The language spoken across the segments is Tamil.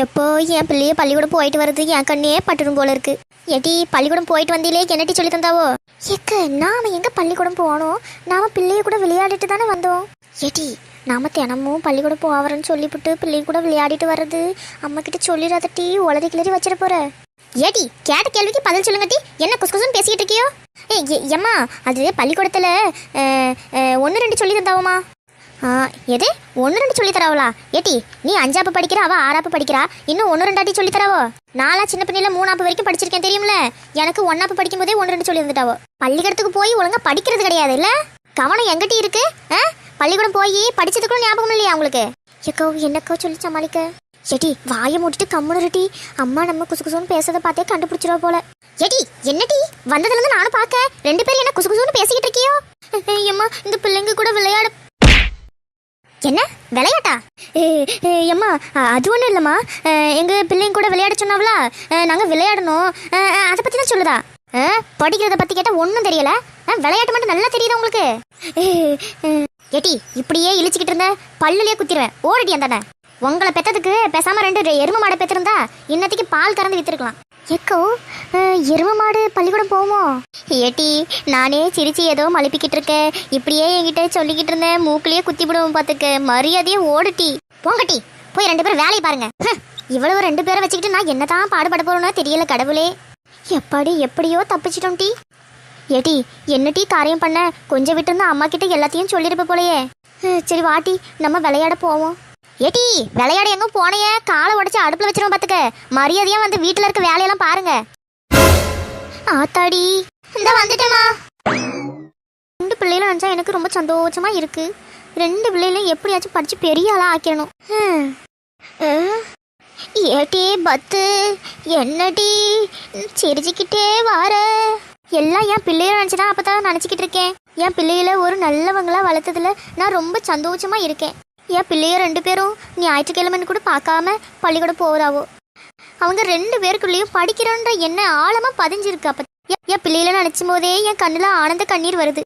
எப்போ என் பிள்ளைய பள்ளிக்கூடம் போயிட்டு வர்றது என் கண்ணே பட்டுடும் போல இருக்கு. ஏட்டி பள்ளிக்கூடம் போயிட்டு வந்தீங்களே என்னட்டி சொல்லி தந்தாவோ? ஏக்க நாம எங்க பள்ளிக்கூடம் போனோம், நாம பிள்ளைய கூட விளையாடிட்டு தானே வந்தோம். ஏட்டி நாம தினமும் பள்ளிக்கூடம் போவாரன்னு சொல்லிவிட்டு பிள்ளைய கூட விளையாடிட்டு வர்றது அம்மா கிட்ட சொல்லிடாதட்டி, உளறி கிளறி வச்சிட போற. ஏட்டி கேட்ட கேள்விக்கு பதில் சொல்லுங்கட்டி, என்ன குசுகுசுன்னு பேசிட்டு இருக்கியோ? ஏம்மா அது பள்ளிக்கூடத்துல 1-2 சொல்லி தந்தாவமா? எது 1-2 சொல்லி தராவளா? ஏட்டி நீ 5ஆப்பு படிக்கிற, அவ 6ஆப்பு படிக்கிறா, இன்னும் 1-2 சொல்லி தராவோ? நாளா சின்ன பிள்ளைல 3ஆப்பு வரைக்கும் படிச்சிருக்கேன் தெரியும்ல. எனக்கு 1ஆப்பு படிக்கும் போதே 1-2 சொல்லி வந்துட்டாவோ. பள்ளிக்கூடத்துக்கு போய் ஒழுங்கா படிக்கிறது கிடையாது இல்ல? கவனம் எங்கிட்ட இருக்கு? பள்ளிக்கூடம் போய் படிச்சதுக்குள்ள ஞாபகம் இல்லையா உங்களுக்கு? எக்கோ என்னக்கோ சொல்லி சமாளிக்க. ஏட்டி வாயை மூட்டிட்டு கம்முனுருட்டி, அம்மா நம்ம குசுகுசுன்னு பேசுறத பார்த்தே கண்டுபிடிச்சிருவா போல. ஏட்டி என்னட்டி வந்ததுல இருந்து நானும் பார்க்க 2 பேரும் என்ன குசுகுசுன்னு பேசிக்கிட்டு இருக்கியோ? ஏம்மா இந்த பிள்ளைங்க கூட விளையாட. என்ன விளையாட்டா? ஏம்மா அது ஒன்றும் இல்லைம்மா, எங்கள் பிள்ளைங்க கூட விளையாட சொன்னாவளா, நாங்கள் விளையாடணும், அதை பற்றி தான் சொல்லுதா. படிக்கிறத பற்றி கேட்டால் ஒன்றும் தெரியல, விளையாட்டு மட்டும் நல்லா தெரியுதா உங்களுக்கு? ஏட்டி இப்படியே இழிச்சிக்கிட்டு இருந்த பல்லுலேயே குத்திடுவேன், ஓடிட்டி அந்தானே. உங்களை பெற்றதுக்கு பேசாமல் 2 எருமை மாடை பெற்றிருந்தா இன்னத்துக்கு பால் கறந்து விற்றுருக்கலாம். ஏக்கோ எருமை மாடு பள்ளிக்கூடம் போவோமோ? ஏட்டி நானே சிரிச்சு ஏதோ மழுப்பிக்கிட்டு இருக்கேன், இப்படியே என்கிட்ட சொல்லிக்கிட்டு இருந்தேன், மூக்கிலேயே குத்தி விடுவோம் பார்த்துக்க, மரியாதையே ஓடுட்டி. போங்கட்டி போய் 2 பேரும் வேலையை பாருங்க. இவ்வளவு 2 பேரை வச்சுக்கிட்டு நான் என்னதான் பாடுபட போறோம்னா தெரியல கடவுளே. எப்படியோ தப்பிச்சிட்டோம் டி. ஏட்டி என்ன டீ காரியம் பண்ண, கொஞ்சம் விட்டு இருந்தா அம்மா கிட்ட எல்லாத்தையும் சொல்லிருப்ப போலையே. சரி வாட்டி நம்ம விளையாட போவோம். ஏட்டி விளையாட எங்க போனைய, காலை உடச்சி அடுப்புல வச்சிருவோம் பாத்துக்க, மரியாதையா வந்து வீட்டுல இருக்க வேலையெல்லாம் பாருங்க. ஆத்தாடி இந்த வந்துட்டேமா. 2 பிள்ளைகளும் நினைச்சா எனக்கு ரொம்ப சந்தோஷமா இருக்கு. 2 பிள்ளைகளும் எப்படியாச்சும் படிச்சு பெரிய ஆளா ஆக்கிடணும். ஏட்டி பத்து என்னடி சிரிச்சுக்கிட்டே வார? எல்லாம் என் பிள்ளைய நினைச்சுதான் அப்பதான் நினைச்சுக்கிட்டு இருக்கேன். என் பிள்ளைகளை ஒரு நல்லவங்களா வளர்த்ததுல நான் ரொம்ப சந்தோஷமா இருக்கேன். என் பிள்ளைய 2 பேரும் ஞாயிற்றுக்கிழமைன்னு கூட பார்க்காம பள்ளிக்கூடம் போறாவோ. அவங்க 2 பேருக்குள்ளேயும் படிக்கிறோன்ற என்ன ஆழமா பதிஞ்சிருக்கு. அப்ப என் பிள்ளையில நினைச்சும் போதே என் கண்ணுல ஆனந்த கண்ணீர் வருது.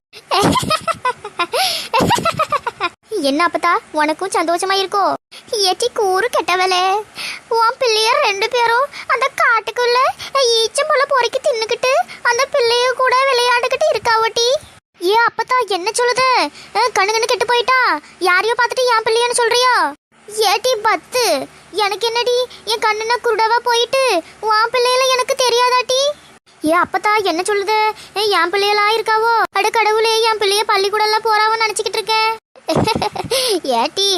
என்ன அப்பத்தா உனக்கும் சந்தோஷமா இருக்கோ? ஏட்டி கூறு கெட்டவளே, உன் பிள்ளைய 2 பேரும் அந்த காட்டுக்குள்ள ஈச்சம் போல பொறுக்கி தின்னுக்கிட்டு அந்த பிள்ளைய கூட விளையாண்டுக்கிட்டு இருக்காவட்டி. அப்பத்தா என்ன சொல்லுது? கண்ணு கெட்டு போயிட்டா? யாரையோ பார்த்துட்டு என் பிள்ளையன்னு சொல்றியா? ஏட்டி பத்து எனக்கு என்னடி, என் கண்ணுனா குருடவா போயிட்டு உன் பிள்ளையில எனக்கு தெரியாதாட்டி? அப்பத்தா என்ன சொல்லுது? என் பிள்ளையெல்லாம் இருக்காவோ? அட கடவுளே, என் பிள்ளைய பள்ளிக்கூடம் எல்லாம் போறாவோன்னு நினைச்சுக்கிட்டு இருக்கேன். ஏட்டி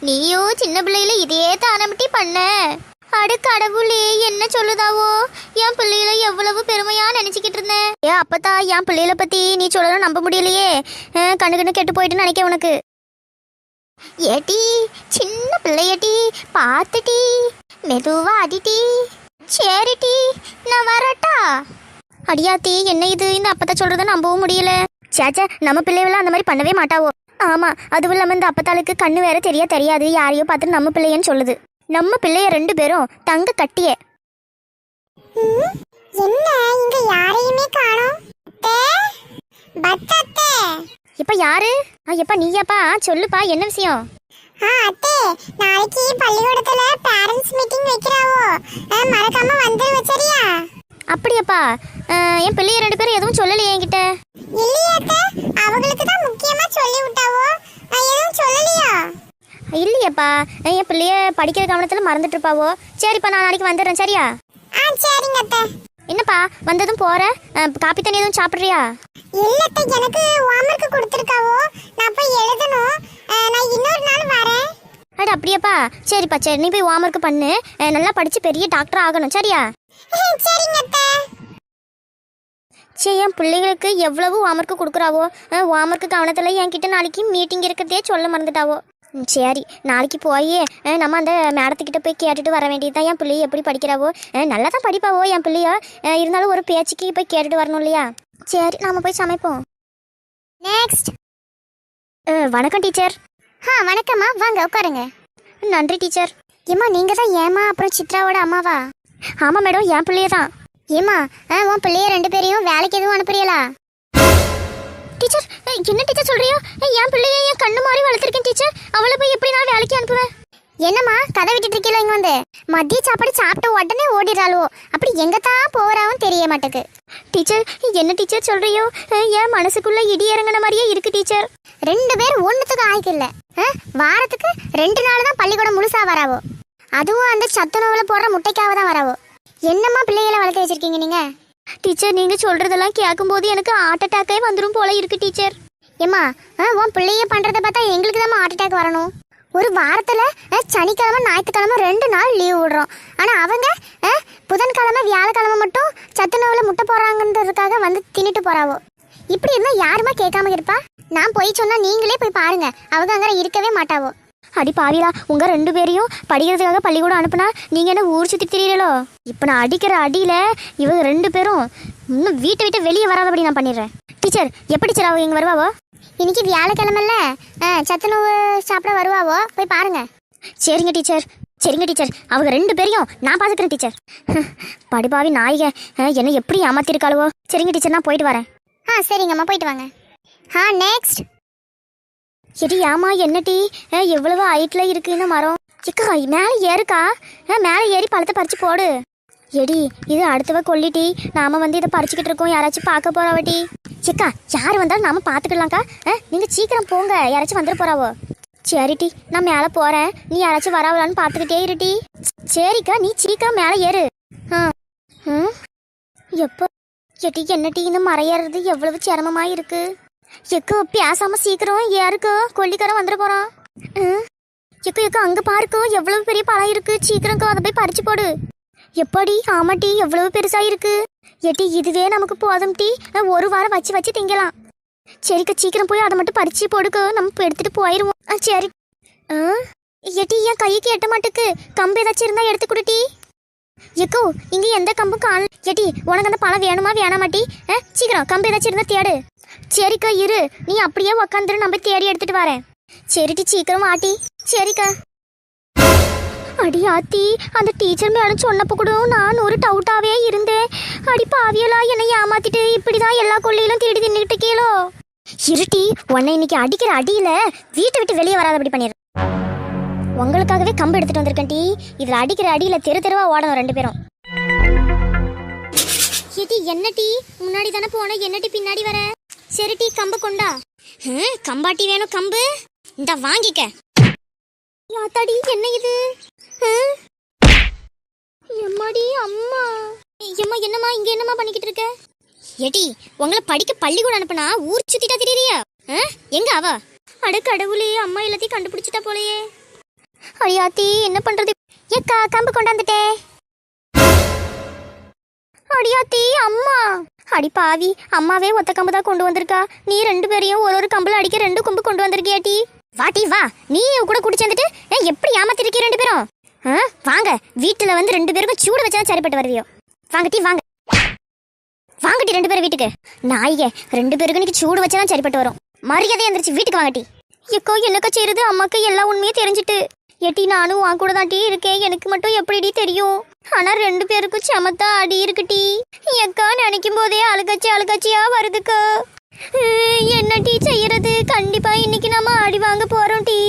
நீயும் சின்ன பிள்ளையில இதே தானமட்டி பண்ண. அட கடவுளே என்ன சொல்லுதாவோ? என் பிள்ளையில எவ்வளவு பெருமையா நினைச்சுக்கிட்டு இருந்தேன். அப்பத்தா என் பிள்ளையில பத்தி நீ சொல்லணும் நம்ப முடியலையே, கண்ணு கெட்டு போயிட்டு நினைக்க உனக்கு. ஏட்டி சின்ன பிள்ளையட்டி பார்த்துட்டி மெதுவா அடிட்டி. சரிட்டி நான் வரட்டா? அடியாத்தி என்ன இது, இந்த அப்பத்தா சொல்றத நம்பவும் முடியல. சேச்சா நம்ம பிள்ளைகள அந்த மாதிரி பண்ணவே மாட்டாவோ. ஆமா அதுவும் இல்லாம இந்த அப்பத்தாளுக்கு கண்ணு வேற தெரியாது, யாரையோ பார்த்துட்டு நம்ம பிள்ளையன்னு சொல்லுது. நம்ம பிள்ளைய 2 பேரும் தங்க கட்டிய. என்ன இங்க யாரையுமே காணோம்? பத்தத்தே இப்ப யாரு? எப்பா நீயாப்பா, சொல்லுப்பா என்ன விஷயம்? அத்தே நாளைக்கு பள்ளிக்கூடத்துல பேரண்ட்ஸ் மீட்டிங் வைக்கறாவோ, மறக்காம வந்துரு சரியா? அப்படியாப்பா, என் பிள்ளைய 2 பேரும் எதுவும் சொல்லலையே என்கிட்ட. இல்லையா அத்தை, அவங்களுக்கு தான் முக்கியமா சொல்லி விட்டாவோ, எதுவும் சொல்லலையா? இல்லையப்பா, என் பிள்ளைய படிக்கிற கவனத்துல மறந்துட்டு இருப்பாவோ. சரிப்பா நான் நாளைக்கு வந்துடுறேன் சரியா? சரிங்க அத்தை. என்னப்பா வந்ததும் போற, காப்பி தண்ணி எதுவும் சாப்பிட்றியா? இல்ல அத்தை, எனக்கு ஹோம்வொர்க் கொடுத்திருக்காவோ, நான் போய் எழுதணும், நான் இன்னொரு நாள் வரேன். அட அப்படியாப்பா, சரிப்பா சரி நீ போய் ஹோம்வொர்க் பண்ணு, நல்லா படிச்சு பெரிய டாக்டர் ஆகணும் சரியா? சரிங்க அத்தை. சரி என் பிள்ளைகளுக்கு எவ்வளவு ஹோம்வொர்க் கொடுக்குறாவோ, ஹோம்வொர்க் கவனத்துல என்கிட்ட நாளைக்கு மீட்டிங் இருக்கிறதே சொல்ல மறந்துட்டாவோ. சரி நாளைக்கு போய் நம்ம அந்த மேடத்துக்கிட்ட போய் கேட்டுட்டு வர வேண்டியதுதான். என் பிள்ளைய எப்படி படிக்கிறாவோ, நல்லா தான் படிப்பாவோ என் பிள்ளைய, இருந்தாலும் ஒரு பேச்சுக்கு போய் கேட்டுட்டு வரணும் இல்லையா? சரி நாம போய் சமைப்போம். நெக்ஸ்ட். வணக்கம் டீச்சர். வணக்கம்மா, வாங்க உட்காருங்க. நன்றி டீச்சர். ஏம்மா நீங்க தான் ஏமா அப்புறம் சித்ராவோட அம்மாவா? ஆமாம் மேடம், என் பிள்ளைய தான். ஏம்மா உன் பிள்ளைய 2 பேரையும் வேலைக்கு எதுவும் அனுப்புறீங்களா? டீச்சர் என்ன டீச்சர் சொல்றியோ? என் பிள்ளைய என் கண்ணு மாதிரி வளர்த்துருக்கேன் டீச்சர், அவளை போய் எப்படி நான் வேலைக்கு அனுப்புவேன்? என்னம்மா கதை விட்டுட்டு இருக்கீங்களோ இங்க வந்து மதிய சாப்பாடு சாப்பிட்ட உடனே ஓடிடுறாளோ அப்படி எங்க தான் போறாவும் தெரிய மாட்டேக்கு. டீச்சர் என்ன டீச்சர் சொல்றியோ? என் மனசுக்குள்ள இடி இறங்கின மாதிரியே இருக்கு டீச்சர். 2 பேர் ஒண்ணுத்துக்கு ஆய்க்கு இல்ல. வாரத்துக்கு 2 நாள் தான் பள்ளிக்கூடம் முழுசா வராவோ. அதுவும் அந்த சத்துணவுல போடுற முட்டைக்காக தான் வராவோ. என்னம்மா பிள்ளைகளை வளர்க்க வச்சிருக்கீங்க நீங்க? டீச்சர் நீங்க சொல்றதெல்லாம் கேட்கும்போது எனக்கு ஹார்ட் அட்டாக்கே வந்துடும் போல இருக்கு டீச்சர். ஏம்மா உன் பிள்ளைய பண்றதை பார்த்தா எங்களுக்கு தான் ஹார்ட் அட்டாக் வரணும். ஒரு வாரத்துல சனிக்கிழமை ஞாயிற்றுக்கிழமை 2 நாள் லீவ் விடுறோம். ஆனா அவங்க புதன்கிழமை வியாழக்கிழமை மட்டும் சத்துணவுல முட்டை போறாங்கன்றதுக்காக வந்து தின்னுட்டு போறாவோ. இப்படி இருந்தா யாருமா கேட்காம இருப்பா? நான் போய் சொன்னா நீங்களே போய் பாருங்க, அவங்க அங்க இருக்கவே மாட்டாவோ. அடி பாவிலா, உங்க 2 பேரையும் படிக்கிறதுக்காக பள்ளிக்கூடம் அனுப்புனா நீங்க என்ன ஊர் சுத்தி திரியலோ? இப்ப நான் அடிக்கிற அடியில இவங்க 2 பேரும் இன்னும் வீட்டை விட்டு வெளியே வராதபடி நான் பண்ணிடுறேன். டீச்சர் எப்படி டீச்சர் அவங்க இங்க வருவாவோ? இன்னைக்கு வியாழக்கிழமைல சத்துணவு சாப்பிட வருவாவோ, போய் பாருங்க. சரிங்க டீச்சர், சரிங்க டீச்சர். அவங்க 2 பேரையும் நான் பாத்துக்கிறேன் டீச்சர். படிப்பாவி நாய்க என்ன எப்படி ஏமாத்திருக்காளுவோ. சரிங்க டீச்சர், நான் போயிட்டு வரேன். சரிங்கம்மா, போயிட்டு வாங்க. நெக்ஸ்ட். எடி ஆமா என்ன டீ எவ்வளவு ஹைட்ல இருக்கு இந்த மரம். சிக்கா மேலே ஏறுக்கா, மேலே ஏறி பழத்தை பறிச்சு போடு. எடி இது அடுத்தவ கொல்லிட்டி, நாம வந்து இதை பறிச்சுக்கிட்டு இருக்கோம், யாராச்சும் பார்க்க போறாவட்டி. சிக்கா யார் வந்தாலும் நாம பார்த்துக்கலாம்க்கா. நீங்க சீக்கிரம் போங்க, யாராச்சும் வந்துட போறாவோ. சரிட்டி நான் மேலே போறேன், நீ யாராச்சும் வராவலான்னு பார்த்துக்கிட்டே இருட்டி. சரிக்கா நீ சீக்கிரம் மேலே ஏறு. எப்போ எட்டி என்ன டீ இந்த மரம் ஏறுறது எவ்வளவு சிரமமா இருக்கு. எக்கோ பேசாம சீக்கிரம் ஏறுக்கோ, கொல்லிக்காரன் வந்துட போறான். எக்கோ எக்கோ அங்க பாருக்கோ எவ்வளவு பெரிய பழம் இருக்கு, சீக்கிரம்க்கோ அதை போய் பறிச்சு போடு. எப்படி ஆமா டீ எவ்வளவு பெருசா இருக்கு. எட்டி இதுவே நமக்கு போதும் டீ, ஒரு வாரம் வச்சு வச்சு திங்கலாம். சரிக்கா சீக்கிரம் போய் அதை மட்டும் பறிச்சு போடுக்கோ, நம்ம எடுத்துட்டு போயிருவோம். சரி. எட்டி என் கைக்கு எட்ட மாட்டுக்கு, கம்பு ஏதாச்சும் இருந்தா எடுத்து கொடுட்டி. எக்கோ இங்க எந்த கம்பும் காண. எட்டி உனக்கு அந்த பழம் வேணுமா வேணாமாட்டி? சீக்கிரம் கம்பு ஏதாச்சும் இருந்தா தேடு. சரிக்கா இரு, நீ அப்படியே உக்காந்துரு, நம்ம தேடி எடுத்துட்டு வரேன். சரிட்டி சீக்கிரம் ஆட்டி. சரிக்கா. அடி ஆத்தி, அந்த டீச்சர் மேலும் சொன்னப்போ கூட நான் ஒரு டவுட்டாவே இருந்தேன். அடி பாவியலா என்னை ஏமாத்திட்டு இப்படிதான் எல்லா கொள்ளையிலும் தேடி தின்னுக்கிட்டு கேளோ. இருட்டி உன்னை இன்னைக்கு அடிக்கிற அடியில வீட்டை விட்டு வெளியே வராதபடி பண்ணிடுறேன். உங்களுக்காகவே கம்பு எடுத்துட்டு வந்திருக்கேன் டீ. இதுல அடிக்கிற அடியில தெரு தெருவா ஓடணும் 2 பேரும். என்ன டீ முன்னாடி தானே போன, என்ன டீ பின்னாடி வர? சரி டீ கம்பு கொண்டா. கம்பாட்டி வேணும் கம்பு, இந்த வாங்கிக்க. யாத்தாடி என்ன இது? எம்மாடி அம்மா. எம்மா என்னம்மா இங்க என்னம்மா பண்ணிக்கிட்டு இருக்க? எடி உங்களை படிக்க பள்ளிக்கூடம் அனுப்புனா ஊர் சுத்திட்டா திரியறியா? எங்க அவ? அட கடவுளே, அம்மா எல்லாத்தையும் கண்டுபிடிச்சிட்டா போலயே. அடியாத்தி என்ன பண்றது? ஏக்கா கம்பு கொண்டாந்துட்டே. அடியாத்தி அம்மா. அடி பாவி, அம்மாவே ஒத்த கம்பு தான் கொண்டு வந்திருக்கா. நீ 2 பேரையும் ஒரு கம்புல அடிக்க 2 கொம்பு கொண்டு வந்திருக்கியாட்டி. வாட்டி வா, நீ கூட குடி சேர்ந்துட்டு எப்படி ஏமாத்திருக்கீ 2 பேரும்? வாங்க வீட்டுல வந்து 2 பேருக்கும் சூடு வச்சா சரிப்பட்டு வருவியோ. வாங்கட்டி வாங்க, வாங்கட்டி 2 பேரும் வீட்டுக்கு. நாய்க 2 பேருக்கு இன்னைக்கு சூடு வச்சாதான் சரிப்பட்டு வரும். மரியாதை எந்திரிச்சு வீட்டுக்கு வாங்கட்டி. எக்கோ என்னக்கா செய்யறது, அம்மாக்கு எல்லா உண்மையும் தெரிஞ்சுட்டு. எட்டி நானும் உன் கூட தாண்டி இருக்கேன், எனக்கு மட்டும் எப்படி தெரியும்? ஆனா 2 பேருக்கும் சமத்தா அடி இருக்குட்டி. எக்கா நினைக்கும் போதே அழுகாச்சியா வருதுக்கா. என்ன டீ செய்யறது? கண்டிப்பா இன்னைக்கு நம்ம அடி வாங்க போறோம் டீ.